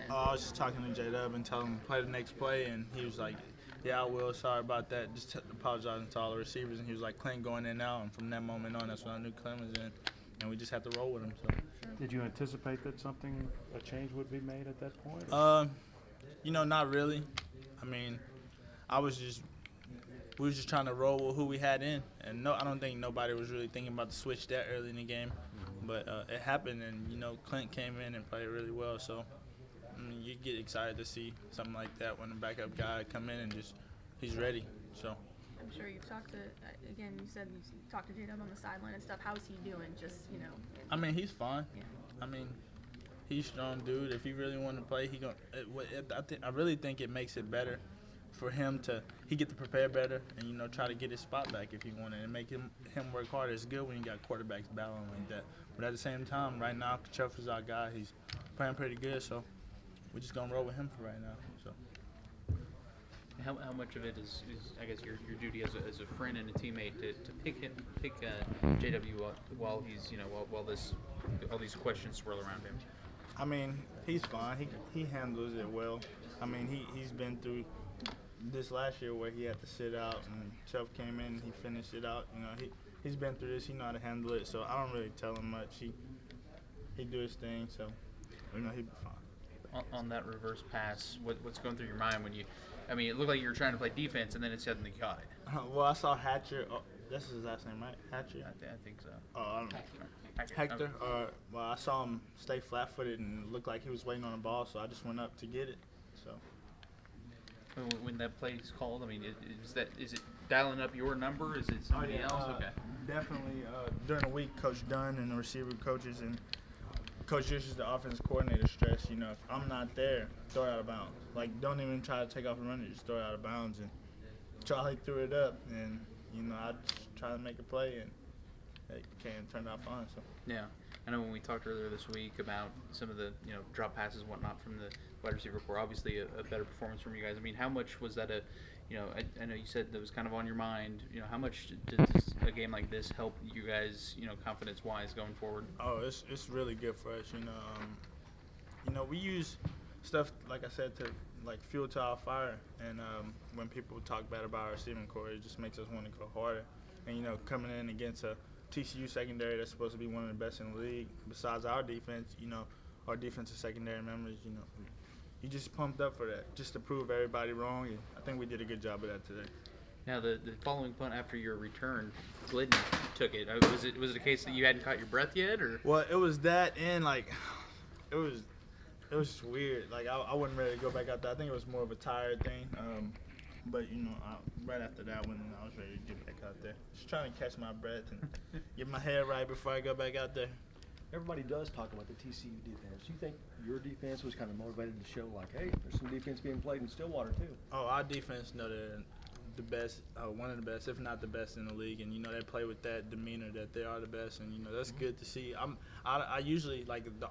I was just talking to J-Dub and telling him to play the next play, and he was like, yeah, I will. Sorry about that. Just apologizing to all the receivers. And he was like, Clint going in now. And from that moment on, that's when I knew Clint was in. And we just had to roll with him. So. Did you anticipate that a change would be made at that point? Not really. I mean, we was just trying to roll with who we had in. And no, I don't think nobody was really thinking about the switch that early in the game. But it happened, and, Clint came in and played really well. So, I mean, you get excited to see something like that when the backup guy come in and he's ready. So. I'm sure you've talked to, again, you said you talked to J-Dub on the sideline and stuff. How's he doing? I mean, he's fine. Yeah. I mean, he's a strong dude. If he really wanted to play, I really think it makes it better for him he get to prepare better and, try to get his spot back if he wanted and make him work harder. It's good when you got quarterbacks battling like that. But at the same time, right now, Chuff is our guy. He's playing pretty good, so we're just going to roll with him for right now. So. How much of it is I guess your duty as a friend and a teammate to pick JW while he's while all these questions swirl around him? I mean, he's fine. He handles it well. I mean, he's been through this last year where he had to sit out and Chuff came in and he finished it out. He's been through this. He know how to handle it. So I don't really tell him much. He do his thing. So he'll be fine. On that reverse pass, what's going through your mind when you? I mean, it looked like you were trying to play defense, and then it suddenly caught it. Well, I saw Hatcher. Oh, that's his last name, right? Hatcher? I think so. Oh, I don't know. Hector. Well, I saw him stay flat-footed and looked like he was waiting on the ball, so I just went up to get it. So. When that play is called, I mean, is it dialing up your number? Is it somebody else? Okay. Definitely. During the week, Coach Dunn and the receiver coaches and Coach Juice is the offensive coordinator stress, if I'm not there, throw it out of bounds. Like, don't even try to take off and run it, just throw it out of bounds. And Charlie threw it up, and, I just try to make a play, and it turned out fine. So. Yeah. I know when we talked earlier this week about some of the, drop passes and whatnot from the wide receiver core, obviously a better performance from you guys. I mean, how much was that I know you said that was kind of on your mind. How much did a game like this help you guys, confidence-wise going forward? Oh, it's really good for us. We use stuff, like I said, to fuel to our fire. And when people talk bad about our receiving core, it just makes us want to go harder. And coming in against a TCU secondary that's supposed to be one of the best in the league, besides our defense, our defensive secondary members, you just pumped up for that, just to prove everybody wrong, and I think we did a good job of that today. Now, the following punt after your return, Glidden took it. Was it a case that you hadn't caught your breath yet, or? Well, it was that, and it was just weird. I wasn't ready to go back out there. I think it was more of a tired thing. But right after that, when I was ready to get back out there, just trying to catch my breath and get my head right before I go back out there. Everybody does talk about the TCU defense. Do you think your defense was kind of motivated to show, hey, there's some defense being played in Stillwater, too? Oh, our defense, they're the best, one of the best, if not the best in the league. And, they play with that demeanor that they are the best. And, that's good to see. I usually,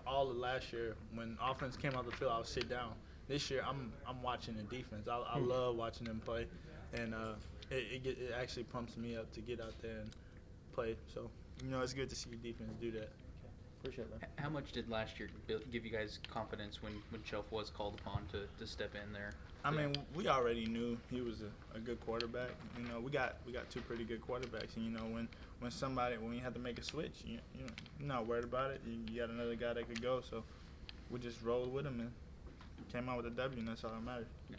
all of last year, when offense came out the field, I would sit down. This year, I'm watching the defense. I love watching them play. And it actually pumps me up to get out there and play. So, it's good to see your defense do that. Appreciate that. How much did last year give you guys confidence when Shelf was called upon to step in there? I mean, we already knew he was a good quarterback. We got two pretty good quarterbacks. And when you have to make a switch, you're not worried about it. You got another guy that could go. So we just rolled with him and came out with a W, and that's all that matters. Yeah.